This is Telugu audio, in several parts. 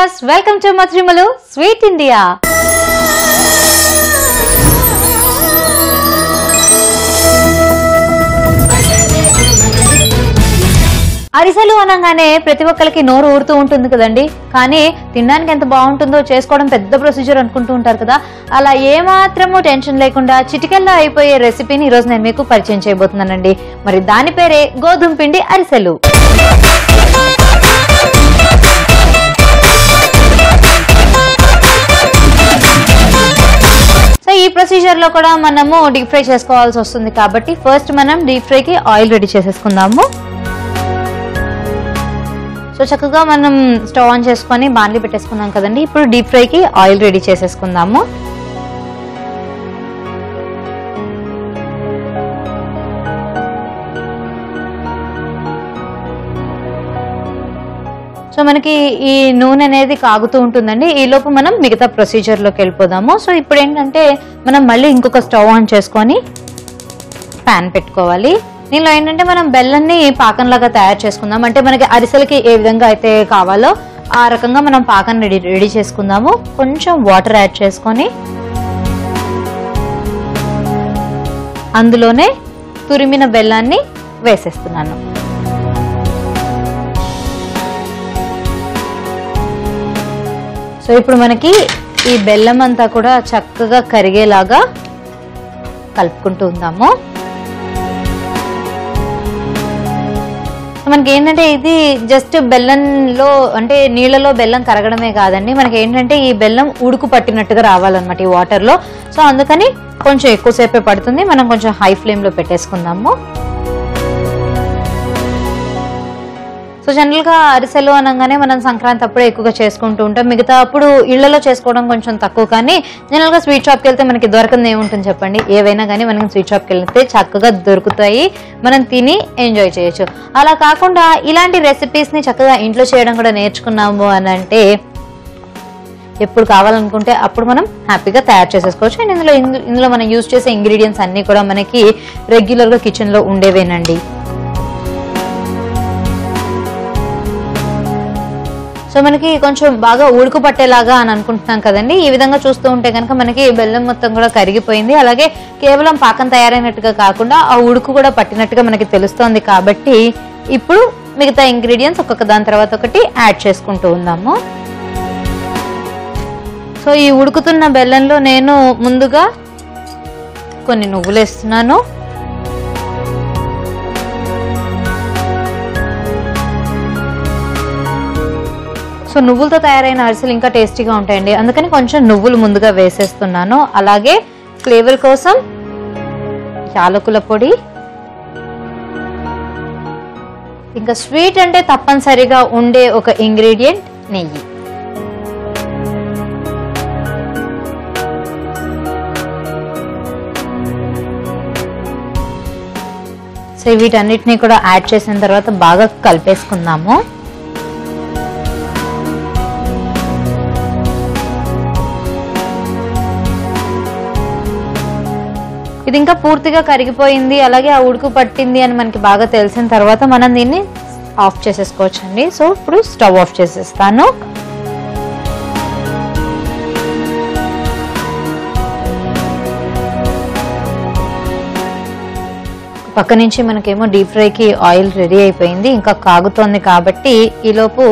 Viewers, welcome to Madhurimalu sweet India. అరిసెలు అనగానే ప్రతి ఒక్కరికి నోరు ఊరుతూ ఉంటుంది కదండి. కానీ తినడానికి ఎంత బాగుంటుందో చేసుకోవడం పెద్ద ప్రొసీజర్ అనుకుంటూ ఉంటారు కదా. అలా ఏమాత్రము టెన్షన్ లేకుండా చిటికెల్లో అయిపోయే రెసిపీని ఈరోజు నేను మీకు పరిచయం చేయబోతున్నానండి. మరి దాని పేరే గోధుమ పిండి అరిసెలు. సో ఈ ప్రొసీజర్ లో కూడా మనము డీప్ ఫ్రై చేసుకోవాల్సి వస్తుంది కాబట్టి ఫస్ట్ మనం డీప్ ఫ్రై కి ఆయిల్ రెడీ చేసేసుకుందాము. సో చక్కగా మనం స్టవ్ ఆన్ చేసుకొని బాండ్లీ పెట్టేసుకున్నాం కదండి. ఇప్పుడు డీప్ ఫ్రై కి ఆయిల్ రెడీ చేసేసుకుందాము. సో మనకి ఈ నూనె అనేది కాగుతూ ఉంటుందండి. ఈ లోపు మనం మిగతా ప్రొసీజర్ లోకి వెళ్ళిపోదాము. సో ఇప్పుడు ఏంటంటే మనం మళ్ళీ ఇంకొక స్టవ్ ఆన్ చేసుకొని ప్యాన్ పెట్టుకోవాలి. దీనిలో ఏంటంటే మనం బెల్లాన్ని పాకంలాగా తయారు చేసుకుందాం. అంటే మనకి అరిసెలకి ఏ విధంగా అయితే కావాలో ఆ రకంగా మనం పాకం రెడీ చేసుకుందాము. కొంచెం వాటర్ యాడ్ చేసుకొని అందులోనే తురిమిన బెల్లాన్ని వేసేస్తున్నాను. సో ఇప్పుడు మనకి ఈ బెల్లం అంతా కూడా చక్కగా కరిగేలాగా కలుపుకుంటూ ఉందాము. మనకి ఏంటంటే ఇది జస్ట్ బెల్లంలో అంటే నీళ్ళలో బెల్లం కరగడమే కాదండి, మనకి ఏంటంటే ఈ బెల్లం ఉడుకు పట్టినట్టుగా రావాలన్నమాట ఈ వాటర్ లో. సో అందుకని కొంచెం ఎక్కువసేపే పడుతుంది. మనం కొంచెం హై ఫ్లేమ్ లో పెట్టేసుకుందాము. సో జనరల్ గా అరిసెలు అనగానే మనం సంక్రాంతి అప్పుడే ఎక్కువగా చేసుకుంటూ ఉంటాం. మిగతా అప్పుడు ఇళ్లలో చేసుకోవడం కొంచెం తక్కువ. కానీ జనరల్ గా స్వీట్ షాప్కి వెళ్తే మనకి దొరకదు ఏముంటుంది చెప్పండి. ఏవైనా కానీ మనకి స్వీట్ షాప్కి వెళ్తే చక్కగా దొరుకుతాయి, మనం తిని ఎంజాయ్ చేయొచ్చు. అలా కాకుండా ఇలాంటి రెసిపీస్ ని చక్కగా ఇంట్లో చేయడం కూడా నేర్చుకున్నాము అని అంటే ఎప్పుడు కావాలనుకుంటే అప్పుడు మనం హ్యాపీగా తయారు చేసేసుకోవచ్చు. అండ్ ఇందులో మనం యూజ్ చేసే ఇంగ్రీడియంట్స్ అన్ని కూడా మనకి రెగ్యులర్ గా కిచెన్ లో ఉండేవేనండి. సో మనకి కొంచెం బాగా ఉడుకు పట్టేలాగా అని అనుకుంటున్నాం కదండి. ఈ విధంగా చూస్తూ ఉంటే కనుక మనకి బెల్లం మొత్తం కూడా కరిగిపోయింది. అలాగే కేవలం పాకం తయారైనట్టుగా కాకుండా ఆ ఉడుకు కూడా పట్టినట్టుగా మనకి తెలుస్తోంది. కాబట్టి ఇప్పుడు మిగతా ఇంగ్రీడియంట్స్ ఒక్కొక్క దాని తర్వాత ఒకటి యాడ్ చేసుకుంటూ ఉందాము. సో ఈ ఉడుకుతున్న బెల్లంలో నేను ముందుగా కొన్ని నువ్వులు వేస్తున్నాను. సో నువ్వులతో తయారైన అరిసెలు ఇంకా టేస్టీగా ఉంటాయండి, అందుకని కొంచెం నువ్వులు ముందుగా వేసేస్తున్నాను. అలాగే ఫ్లేవర్ కోసం యాలకుల పొడి, ఇంకా స్వీట్ అంటే తప్పనిసరిగా ఉండే ఒక ఇంగ్రీడియంట్ నెయ్యి. సో వీటన్నిటిని కూడా యాడ్ చేసిన తర్వాత బాగా కలిపేసుకుందాము. ఇది ఇంకా పూర్తిగా కరిగిపోయింది, అలాగే ఆ ఉడుకు పట్టింది అని మనకి బాగా తెలిసిన తర్వాత మనం దీన్ని ఆఫ్ చేసేసుకోవచ్చు అండి. సో ఇప్పుడు స్టవ్ ఆఫ్ చేసేస్తాను. పక్క నుంచి మనకేమో డీప్ ఫ్రైకి ఆయిల్ రెడీ అయిపోయింది, ఇంకా కాగుతోంది. కాబట్టి ఈలోపు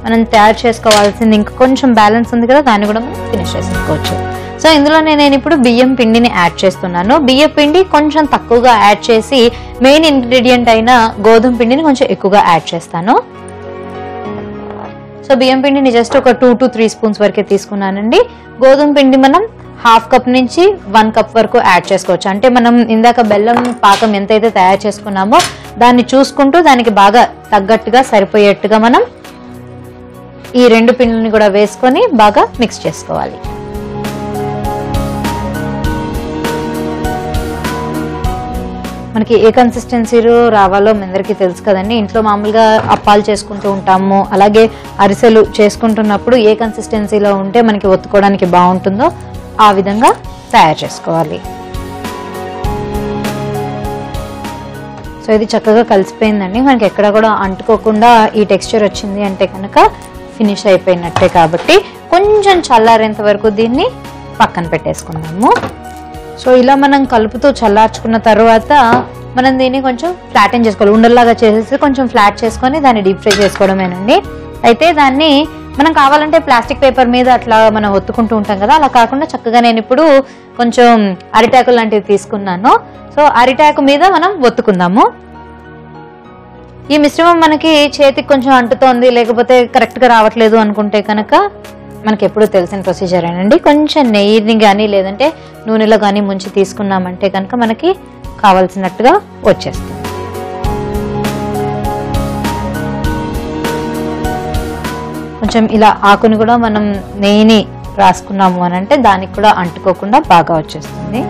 మనం తయారు చేసుకోవాల్సింది ఇంకా కొంచెం బ్యాలెన్స్ ఉంది కదా, దాన్ని కూడా మనం ఫినిష్ చేసేసుకోవచ్చు. సో ఇందులో నేను ఇప్పుడు బియ్యం పిండిని యాడ్ చేస్తున్నాను. బియ్యం పిండి కొంచెం తక్కువగా యాడ్ చేసి మెయిన్ ఇంగ్రీడియంట్ అయిన గోధుమ పిండిని కొంచెం ఎక్కువగా యాడ్ చేస్తాను. సో బియ్యం పిండిని జస్ట్ ఒక 2 to 3 స్పూన్స్ వరకే తీసుకున్నానండి. గోధుమ పిండి మనం 1/2 కప్ నుంచి 1 కప్ వరకు యాడ్ చేసుకోవచ్చు. అంటే మనం ఇందాక బెల్లం పాకం ఎంతైతే తయారు చేసుకున్నామో దాన్ని చూసుకుంటూ దానికి బాగా తగ్గట్టుగా సరిపోయేట్టుగా మనం ఈ 2 పిండిని కూడా వేసుకొని బాగా మిక్స్ చేసుకోవాలి. మనకి ఏ కన్సిస్టెన్సీలో రావాలో అందరికీ తెలుసు కదండి. ఇంట్లో మామూలుగా అప్పాలు చేసుకుంటూ ఉంటాము, అలాగే అరిసెలు చేసుకుంటున్నప్పుడు ఏ కన్సిస్టెన్సీలో ఉంటే మనకి ఒత్తుకోవడానికి బాగుంటుందో ఆ విధంగా తయారు చేసుకోవాలి. సో ఇది చక్కగా కలిసిపోయిందండి. మనకి ఎక్కడ కూడా అంటుకోకుండా ఈ టెక్స్చర్ వచ్చింది అంటే కనుక ఫినిష్ అయిపోయినట్టే కాబట్టి కొంచెం చల్లారేంత వరకు దీన్ని పక్కన పెట్టేసుకుందాము. సో ఇలా మనం కలుపుతూ చల్లార్చుకున్న తర్వాత మనం దీన్ని కొంచెం ఫ్లాటెన్ చేసుకోవాలి. ఉండల్లాగా చేసేసి కొంచెం ఫ్లాట్ చేసుకొని దాన్ని డీప్ ఫ్రై చేసుకోవడమేనండి. అయితే దాన్ని మనం కావాలంటే ప్లాస్టిక్ పేపర్ మీద అట్లా మనం ఒత్తుకుంటూ ఉంటాం కదా, అలా కాకుండా చక్కగా నేను ఇప్పుడు కొంచెం అరిటాకు లాంటివి తీసుకున్నాను. సో అరిటాకు మీద మనం ఒత్తుకుందాము. ఈ మిశ్రమం మనకి చేతికి కొంచెం అంటుతోంది, లేకపోతే కరెక్ట్గా రావట్లేదు అనుకుంటే కనుక మనకి ఎప్పుడు తెలిసిన ప్రొసీజర్ ఏనండి, కొంచెం నెయ్యిని కానీ లేదంటే నూనెలో కానీ ముంచి తీసుకున్నామంటే కనుక మనకి కావాల్సినట్టుగా వచ్చేస్తుంది. కొంచెం ఇలా ఆకుని కూడా మనం నెయ్యిని రాసుకున్నాము అని అంటే దానికి కూడా అంటుకోకుండా బాగా వచ్చేస్తుంది.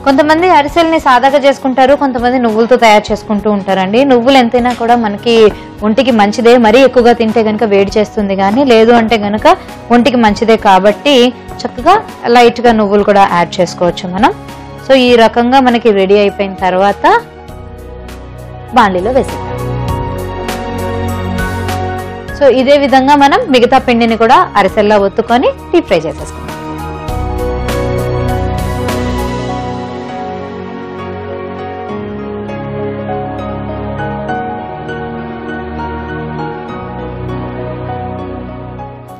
కొంతమంది అరిసెల్ని సాదాగా చేసుకుంటారు, కొంతమంది నువ్వులతో తయారు చేసుకుంటూ ఉంటారండి. నువ్వులు ఎంతైనా కూడా మనకి ఒంటికి మంచిదే, మరీ ఎక్కువగా తింటే కనుక వేడి చేస్తుంది, కానీ లేదు అంటే కనుక ఒంటికి మంచిదే కాబట్టి చక్కగా లైట్గా నువ్వులు కూడా యాడ్ చేసుకోవచ్చు మనం. సో ఈ రకంగా మనకి రెడీ అయిపోయిన తర్వాత బాండీలో వేసేద్దాం. సో ఇదే విధంగా మనం మిగతా పిండిని కూడా అరిసెల్లా ఒత్తుకొని డీప్ ఫ్రై చేసేసుకుందాం.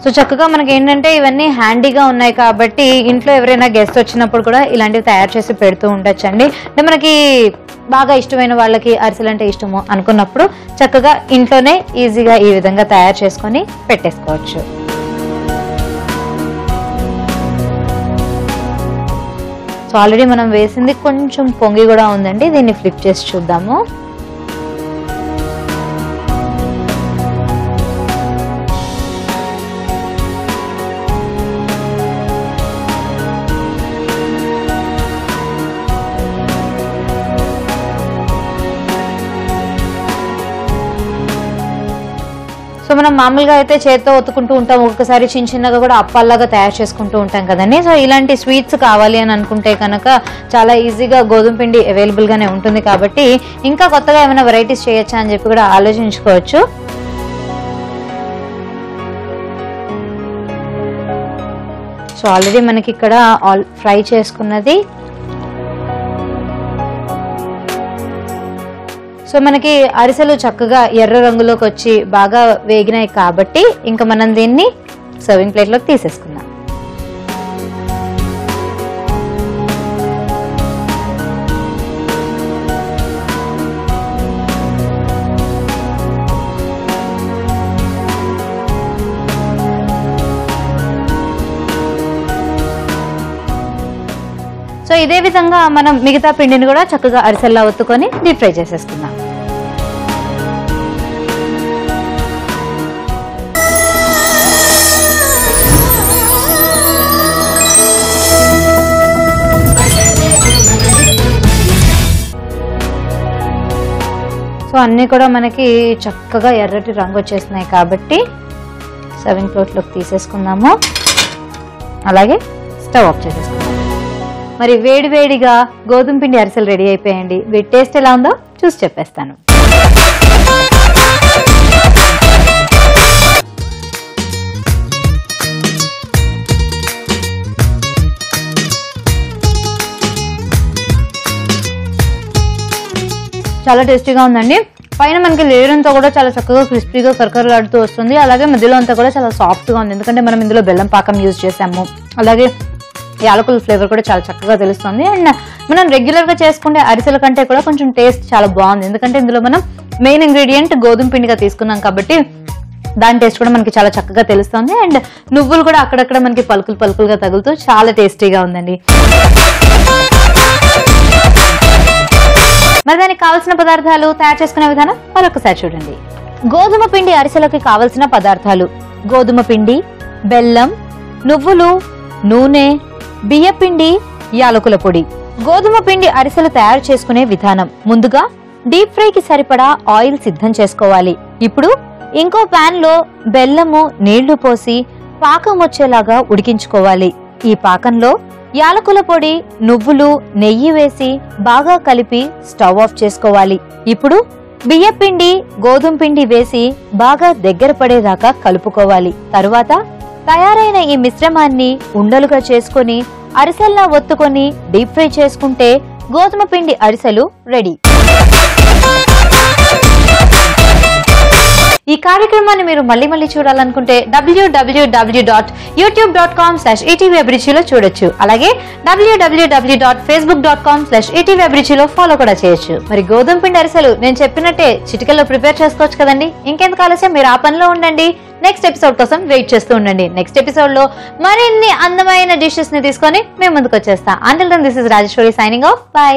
సో చక్కగా మనకి ఏంటంటే ఇవన్నీ హ్యాండీగా ఉన్నాయి కాబట్టి ఇంట్లో ఎవరైనా గెస్ట్ వచ్చినప్పుడు కూడా ఇలాంటివి తయారు చేసి పెడుతూ ఉండొచ్చండి. అంటే మనకి బాగా ఇష్టమైన వాళ్ళకి అరిసెలు అంటే ఇష్టము అనుకున్నప్పుడు చక్కగా ఇంట్లోనే ఈజీగా ఈ విధంగా తయారు చేసుకొని పెట్టేసుకోవచ్చు. సో ఆల్రెడీ మనం వేసింది కొంచెం పొంగి కూడా ఉందండి, దీన్ని ఫ్లిప్ చేసి చూద్దాము. సో మనం మామూలుగా అయితే చేత్తో ఒత్తుకుంటూ ఉంటాం, ఒక్కసారి చిన్న చిన్నగా కూడా అప్పాల్లాగా తయారు చేసుకుంటూ ఉంటాం కదండి. సో ఇలాంటి స్వీట్స్ కావాలి అని అనుకుంటే కనుక చాలా ఈజీగా గోధుమ పిండి అవైలబుల్గానే ఉంటుంది కాబట్టి ఇంకా కొత్తగా ఏమైనా వెరైటీస్ చేయొచ్చా అని చెప్పి కూడా ఆలోచించుకోవచ్చు. సో ఆల్రెడీ మనకి ఇక్కడ ఫ్రై చేసుకున్నది. సో మనకి అరిసెలు చక్కగా ఎర్ర రంగులోకి వచ్చి బాగా వేగినాయి కాబట్టి ఇంకా మనం దీన్ని సర్వింగ్ ప్లేట్లోకి తీసేసుకుందాం. సో ఇదే విధంగా మనం మిగతా పిండిని కూడా చక్కగా అరిసెల్లా ఒత్తుకొని డీప్ ఫ్రై చేసేసుకుందాం. సో అన్నీ కూడా మనకి చక్కగా ఎర్రటి రంగు వచ్చేస్తున్నాయి కాబట్టి సర్వింగ్ ప్లేట్లోకి తీసేసుకుందాము. అలాగే స్టవ్ ఆఫ్ చేసేసుకుందాం. మరి వేడి వేడిగా గోధుమ పిండి అరిసెలు రెడీ అయిపోయాయండి. వీటి టేస్ట్ ఎలా ఉందో చూసి చెప్పేస్తాను. చాలా టేస్టీగా ఉందండి. పైన మనకి లేయర్ అంతా కూడా చాలా చక్కగా క్రిస్పీగా కరకరలాడుతూ వస్తుంది. అలాగే మధ్యలో అంతా కూడా చాలా సాఫ్ట్గా ఉంది, ఎందుకంటే మనం ఇందులో బెల్లం పాకం యూజ్ చేసాము. అలాగే యాలకుల ఫ్లేవర్ కూడా చాలా చక్కగా తెలుస్తుంది. అండ్ మనం రెగ్యులర్గా చేసుకునే అరిసెల కంటే కూడా కొంచెం టేస్ట్ చాలా బాగుంది, ఎందుకంటే ఇందులో మనం మెయిన్ ఇంగ్రీడియంట్ గోధుమ పిండిగా తీసుకున్నాం కాబట్టి దాని టేస్ట్ కూడా మనకి చాలా చక్కగా తెలుస్తుంది. అండ్ నువ్వులు కూడా అక్కడక్కడ మనకి పలుకులు పలుకులుగా తగులుతూ చాలా టేస్టీగా ఉందండి. మరి దానికి కావాల్సిన పదార్థాలు, తయారు చేసుకునే విధానం మరొకసారి చూడండి. గోధుమ పిండి అరిసెలకి కావలసిన పదార్థాలు: గోధుమ పిండి, బెల్లం, నువ్వులు, నూనె, బియ్యపిండి, యాలకుల పొడి. గోధుమ పిండి అరిసెలు తయారు చేసుకునే విధానం: ముందుగా డీప్ ఫ్రైకి సరిపడా ఆయిల్ సిద్ధం చేసుకోవాలి. ఇప్పుడు ఇంకో పాన్ లో బెల్లము, నీళ్లు పోసి పాకం వచ్చేలాగా ఉడికించుకోవాలి. ఈ పాకంలో యాలకుల పొడి, నువ్వులు, నెయ్యి వేసి బాగా కలిపి స్టవ్ ఆఫ్ చేసుకోవాలి. ఇప్పుడు బియ్యపిండి, గోధుమ పిండి వేసి బాగా దగ్గర పడేదాకా కలుపుకోవాలి. తరువాత తయారైన ఈ మిశ్రమాన్ని ఉండలుగా చేసుకొని అరిసెల్లా ఒత్తుకొని డీప్ ఫ్రై చేసుకుంటే గోధుమ పిండి అరిసెలు రెడీ. ఈ కార్యక్రమాన్ని మీరు మళ్ళీ చూడాలనుకుంటే www.youtube.com/etvabridge చూడొచ్చు. అలాగే www.facebook.com/etvabridge ఫాలో కూడా చేయొచ్చు. మరి గోధుమ పిండి అరిసెలు నేను చెప్పినట్టే చిటికల్లో ప్రిపేర్ చేసుకోవచ్చు కదండి. ఇంకెందుకు ఆలస్యం, మీరు ఆ పనిలో ఉండండి. నెక్స్ట్ ఎపిసోడ్ కోసం వెయిట్ చేస్తూ ఉండండి. నెక్స్ట్ ఎపిసోడ్ లో మరిన్ని అందమైన డిషెస్ ని తీసుకొని మేము ముందుకు వచ్చేస్తా. Until then this is Rajeshwari signing off. By.